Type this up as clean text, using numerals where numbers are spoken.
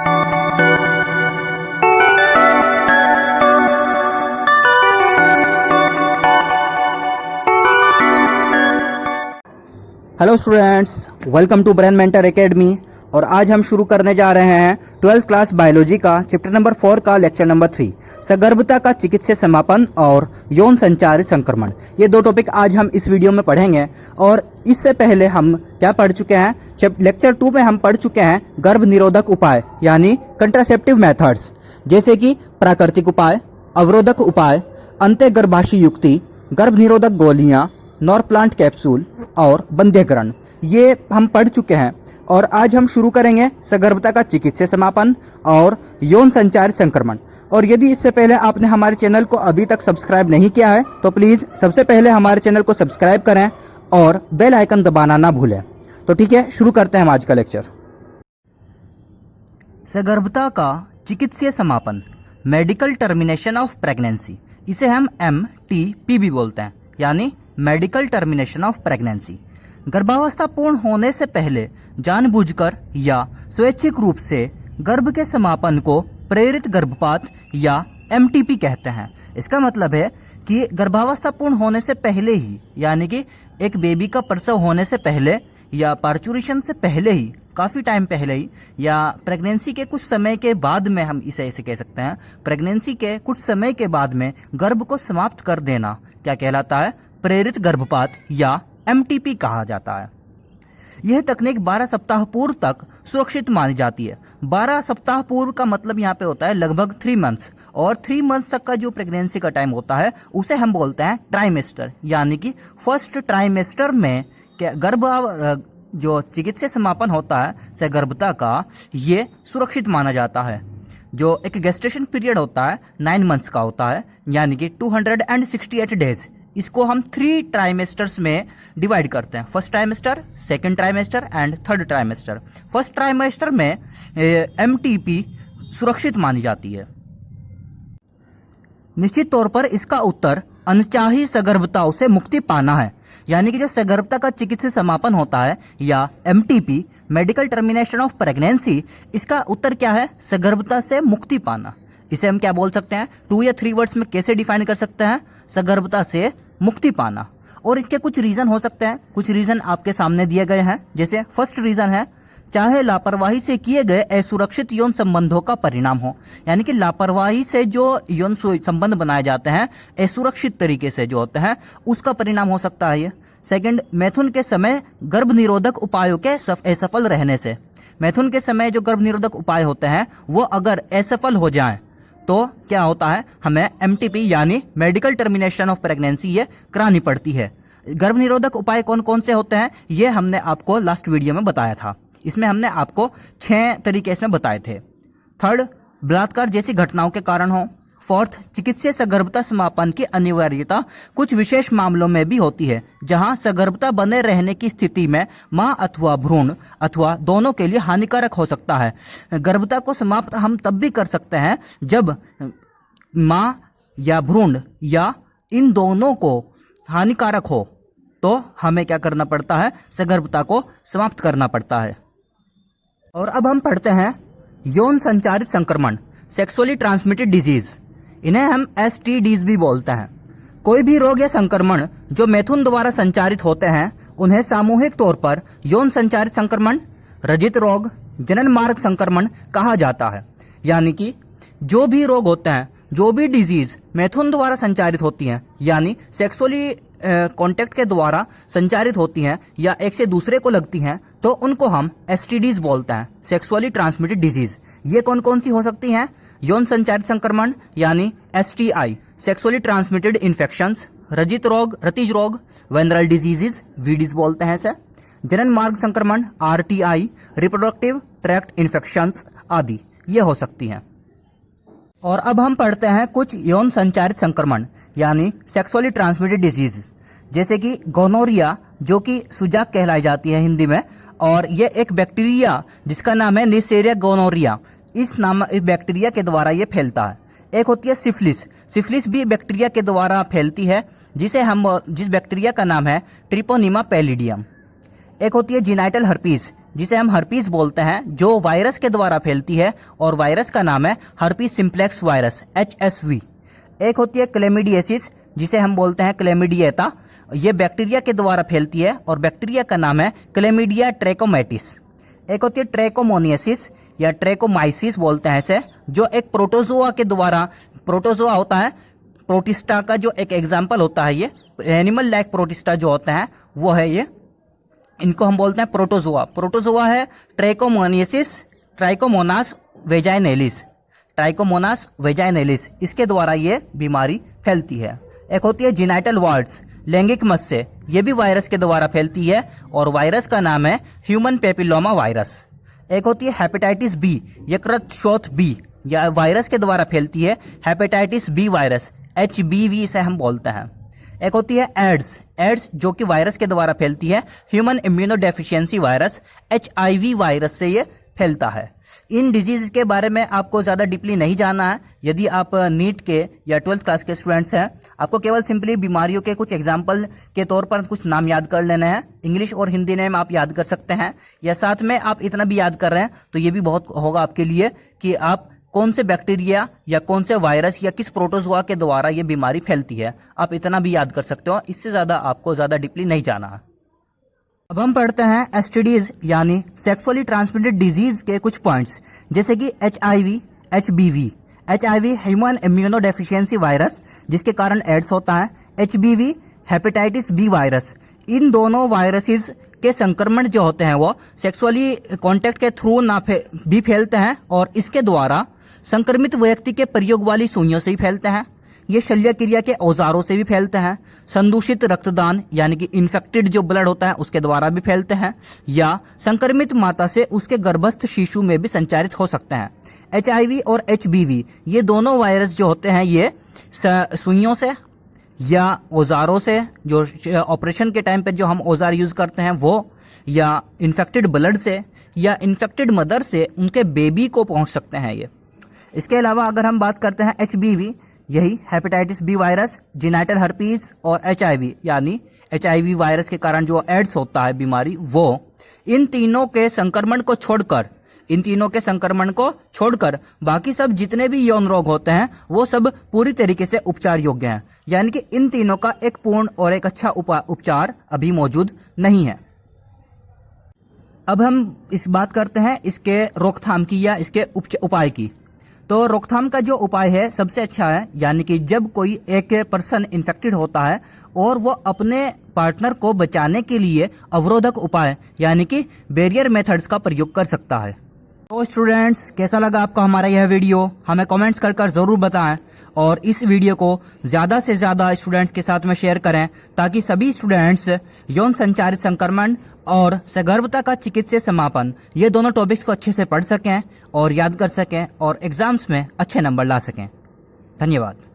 Hello students, welcome to brain mentor academy. और आज हम शुरू करने जा रहे हैं 12th क्लास बायोलॉजी का चैप्टर नंबर 4 का लेक्चर नंबर 3, सगर्भता का चिकित्सीय समापन और यौन संचारित संक्रमण। ये दो टॉपिक आज हम इस वीडियो में पढ़ेंगे। और इससे पहले हम क्या पढ़ चुके हैं, लेक्चर 2 में हम पढ़ चुके हैं गर्भ निरोधक उपाय यानी कंट्रासेप्टिव मेथड्स, जैसे कि प्राकृतिक उपाय, अवरोधक उपाय, अंतःगर्भाशय युक्ति, गर्भ निरोधक गोलियां, नॉरप्लांट कैप्सूल और बंध्यकरण। ये हम पढ़ चुके हैं। और आज हम शुरू करेंगे सगर्भता का चिकित्सीय समापन और यौन संचारित संक्रमण। और यदि इससे पहले आपने हमारे चैनल को अभी तक सब्सक्राइब नहीं किया है तो प्लीज सबसे पहले हमारे चैनल को सब्सक्राइब करें और बेल आइकन दबाना ना भूलें। तो ठीक है, शुरू करते हैं हम आज का लेक्चर। सगर्भता का चिकित्सीय समापन, मेडिकल टर्मिनेशन ऑफ प्रेगनेंसी, इसे हम MTP भी बोलते हैं, यानी मेडिकल टर्मिनेशन ऑफ प्रेगनेंसी। गर्भावस्था पूर्ण होने से पहले जानबूझकर या स्वैच्छिक रूप से गर्भ के समापन को प्रेरित गर्भपात या MTP कहते हैं। इसका मतलब है कि गर्भावस्था पूर्ण होने से पहले ही, यानी कि एक बेबी का प्रसव होने से पहले या पार्चुरेशन से पहले ही, काफी टाइम पहले ही, या प्रेगनेंसी के कुछ समय के बाद में, हम इसे ऐसे कह सकते हैं, प्रेगनेंसी के कुछ समय के बाद में गर्भ को समाप्त कर देना क्या कहलाता है, प्रेरित गर्भपात या MTP कहा जाता है। यह तकनीक 12 सप्ताह पूर्व तक सुरक्षित मानी जाती है। 12 सप्ताह पूर्व का मतलब यहाँ पे होता है लगभग 3 मंथ्स, और 3 मंथ्स तक का जो प्रेगनेंसी का टाइम होता है उसे हम बोलते हैं ट्राइमेस्टर, यानी कि फर्स्ट ट्राइमेस्टर में गर्भ जो चिकित्सीय समापन होता है सगर्भता का, ये सुरक्षित माना जाता है। जो एक गेस्टेशन पीरियड होता है 9 मंथ्स का होता है, यानी कि 268 डेज। इसको हम 3 ट्राइमेस्टर्स में डिवाइड करते हैं, first trimester, second trimester and third trimester. First trimester में MTP सुरक्षित मानी जाती है। निश्चित तौर पर इसका उत्तर अनचाही सगर्भताओं से मुक्ति पाना है, यानी कि जो सगर्भता का चिकित्सीय समापन होता है या MTP, medical termination of pregnancy, इसका उत्तर क्या है, सगर्भता से मुक्ति पाना। इसे हम क्या बोल सकते हैं, 2 या 3 वर्ड्स में कैसे डिफाइन कर सकते हैं, सगर्भता से मुक्ति पाना। और इसके कुछ रीजन हो सकते हैं, कुछ रीजन आपके सामने दिए गए हैं। जैसे फर्स्ट रीजन है, चाहे लापरवाही से किए गए असुरक्षित यौन संबंधों का परिणाम हो, यानी कि लापरवाही से जो यौन संबंध बनाए जाते हैं असुरक्षित तरीके से जो होते हैं, उसका परिणाम हो सकता है ये। सेकंड, मैथुन के समय गर्भ निरोधक उपायों के असफल रहने से। मैथुन के समय जो गर्भ निरोधक उपाय होते हैं वो अगर असफल हो जाएं तो क्या होता है, हमें MTP यानी मेडिकल टर्मिनेशन ऑफ प्रेगनेंसी ये करानी पड़ती है। गर्भ निरोधक उपाय कौन कौन से होते हैं ये हमने आपको लास्ट वीडियो में बताया था। इसमें हमने आपको 6 तरीके इसमें बताए थे। थर्ड, बलात्कार जैसी घटनाओं के कारण हो। फोर्थ, चिकित्सीय सगर्भता समापन की अनिवार्यता कुछ विशेष मामलों में भी होती है, जहां सगर्भता बने रहने की स्थिति में मां अथवा भ्रूण अथवा दोनों के लिए हानिकारक हो सकता है। गर्भता को समाप्त हम तब भी कर सकते हैं जब मां या भ्रूण या इन दोनों को हानिकारक हो, तो हमें क्या करना पड़ता है, सगर्भता को समाप्त करना पड़ता है। और अब हम पढ़ते हैं यौन संचारित संक्रमण, सेक्सुअली ट्रांसमिटेड डिजीज। इन्हें हम STDs भी बोलते हैं। कोई भी रोग या संक्रमण जो मैथुन द्वारा संचारित होते हैं उन्हें सामूहिक तौर पर यौन संचारित संक्रमण, रजित रोग, जनन मार्ग संक्रमण कहा जाता है। यानी कि जो भी रोग होते हैं, जो भी डिजीज मैथुन द्वारा संचारित होती हैं, यानी सेक्सुअली कांटेक्ट के द्वारा संचारित होती हैं या एक से दूसरे को लगती हैं, तो उनको हम STDs बोलते हैं, सेक्सुअली ट्रांसमिटेड डिजीज। ये कौन कौन सी हो सकती हैं, यौन संचारित संक्रमण यानी STI, sexually transmitted infections, Rajit रोग, रतिज रोग, वेनरल डिजीजेज, VDs बोलते हैं इसे, जनन मार्ग संक्रमण RTI, रिप्रोडक्टिव ट्रैक्ट इन्फेक्शंस आदि ये हो सकती हैं। और अब हम पढ़ते हैं कुछ यौन संचारित संक्रमण यानी सेक्सुअली ट्रांसमिटेड डिजीज, जैसे कि गोनोरिया, जो कि सुजाक कहलाई जाती है हिंदी में, और ये एक बैक्टीरिया जिसका नाम है नेसेरिया गोनोरिया, इस बैक्टीरिया के द्वारा ये फैलता है। एक होती है सिफिलिस, सिफिलिस भी बैक्टीरिया के द्वारा फैलती है, जिस बैक्टीरिया का नाम है ट्रिपोनिमा पैलिडियम। एक होती है जीनाइटल हर्पीस, जिसे हम हर्पीस बोलते हैं, जो वायरस के द्वारा फैलती है और वायरस का नाम है हर्पीस सिम्प्लेक्स वायरस HSV। एक होती है क्लेमिडिएसिस, जिसे हम बोलते हैं क्लेमिडिएटा, ये बैक्टीरिया के द्वारा फैलती है और बैक्टीरिया का नाम है क्लेमिडिया ट्रैकोमैटिस। एक होती है ट्रैकोमोनियसिस या ट्रैकोमाइसिस बोलते हैं इसे, जो एक प्रोटोजोआ के द्वारा, प्रोटोजोआ होता है प्रोटिस्टा का जो एक एग्जाम्पल होता है, ये एनिमल लाइक प्रोटिस्टा जो होते हैं वो है ये, इनको हम बोलते हैं प्रोटोजोआ। प्रोटोजोआ है ट्रैकोमोनियसिस, ट्राइकोमोनास वेजाइनेलिस, ट्राइकोमोनास वेजाइनेलिस, इसके द्वारा ये बीमारी फैलती है। एक होती है जीनाइटल वार्ड्स, लैंगिक मस से, ये भी वायरस के द्वारा फैलती है और वायरस का नाम है ह्यूमन पेपिलोमा वायरस। एक होती है हेपेटाइटिस बी, यकृत बी, या वायरस के द्वारा फैलती है, हेपेटाइटिस बी वायरस, HBV इसे हम बोलते हैं। एक होती है एड्स जो कि वायरस के द्वारा फैलती है, human immunodeficiency virus, HIV virus से ये फैलता है। इन डिजीज के बारे में आपको ज्यादा डीपली नहीं जानना है। यदि आप नीट के या 12th क्लास के स्टूडेंट्स हैं, आपको केवल सिंपली बीमारियों के कुछ एग्जाम्पल के तौर पर कुछ नाम याद कर लेने हैं। इंग्लिश और हिंदी नेम आप याद कर सकते हैं, या साथ में आप इतना भी याद कर रहे हैं तो ये भी बहुत होगा आपके लिए कि आप कौन से बैक्टीरिया या कौन से वायरस या किस प्रोटोजोआ के द्वारा ये बीमारी फैलती है, आप इतना भी याद कर सकते हो। इससे ज्यादा आपको ज्यादा डीपली नहीं जाना है। अब हम पढ़ते हैं एसटीडीज यानी सेक्सुअली ट्रांसमिटेड डिजीज के कुछ पॉइंट्स, जैसे कि HIV, HBV। HIV human immunodeficiency virus, जिसके कारण एड्स होता है। HBV hepatitis B virus. इन दोनों वायरसेस के संक्रमण जो होते हैं वो सेक्सुअली कांटेक्ट के थ्रू भी फैलते हैं और इसके द्वारा संक्रमित व्यक्ति के प्रयोग वाली सुइयों से ही फैलते हैं। ये शल्य क्रिया के औजारों से भी फैलते हैं। संदूषित रक्तदान यानी कि इन्फेक्टेड जो ब्लड होता है उसके द्वारा भी फैलते हैं, या संक्रमित माता से उसके गर्भस्थ शिशु में भी संचारित हो सकते हैं। HIV और HBV ये दोनों वायरस जो होते हैं ये सुइयों से या औजारों से, जो ऑपरेशन के टाइम पे जो हम औजार यूज करते हैं वो, या इन्फेक्टेड ब्लड से या इन्फेक्टेड मदर से उनके बेबी को पहुंच सकते हैं ये। इसके अलावा अगर हम बात करते हैं HBV, यही हेपेटाइटिस बी वायरस, जीनाइटल हर्पीस और HIV यानी HIV वायरस के कारण जो एड्स होता है बीमारी, वो इन तीनों के संक्रमण को छोड़कर बाकी सब जितने भी यौन रोग होते हैं वो सब पूरी तरीके से उपचार योग्य हैं। यानी कि इन तीनों का एक पूर्ण और एक अच्छा उपचार अभी मौजूद नहीं है। अब हम इस बात करते हैं इसके रोकथाम की या इसके उपाय की। तो रोकथाम का जो उपाय है सबसे अच्छा है, यानी कि जब कोई एक पर्सन इन्फेक्टेड होता है और वो अपने पार्टनर को बचाने के लिए अवरोधक उपाय यानी कि बैरियर मेथड्स का प्रयोग कर सकता है। तो स्टूडेंट्स, कैसा लगा आपको हमारा यह वीडियो? हमें कमेंट्स कर जरूर बताएं और इस वीडियो को ज्यादा से ज्यादा स्टूडेंट्स के साथ में शेयर करें, ताकि सभी स्टूडेंट्स यौन संचारित संक्रमण और सगर्भता का चिकित्सीय समापन, ये दोनों टॉपिक्स को अच्छे से पढ़ सकें और याद कर सकें और एग्जाम्स में अच्छे नंबर ला सकें। धन्यवाद।